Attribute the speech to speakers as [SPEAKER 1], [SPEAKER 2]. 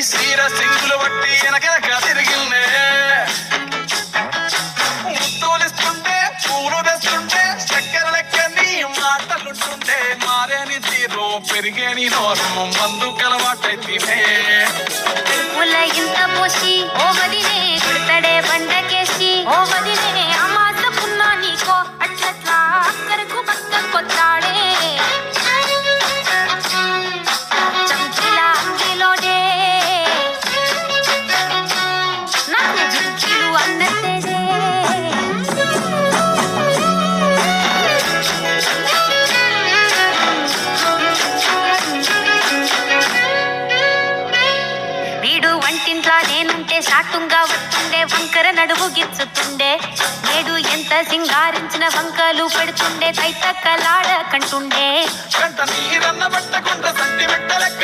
[SPEAKER 1] సీర సింగులు బట్టి వెనక తిరిగిందే ముత్తూలిస్తుంటే పూలు తెస్తుంటే చక్కెర లెక్క నీ మాటలుంటుంటే మారేని తీరు పెరిగేని నోరు మందు కలవాటైతేనే
[SPEAKER 2] ఇంత పోసి ఓ వదిలే కుడతడే బండకేసి ఓ వదిలే అమాసకున్నా నీకో అట్లట్లా అక్కరకు పక్క కొత్తాడే చంకిలా అంగిలోనే నాకు జుంకిలు అన్నట్టేదే వీడు వంటింట్లా నేనుంటే సాటుంగా వస్తుండే వంకర నడువు గిచ్చుతుండే నేడు ఎంత సింగారించిన వంకలు పెడుతుండే తైతక్కలాడ కంటుండే
[SPEAKER 1] కంట నీరన్న పట్టకుండా సంటి మెట్టలెక్క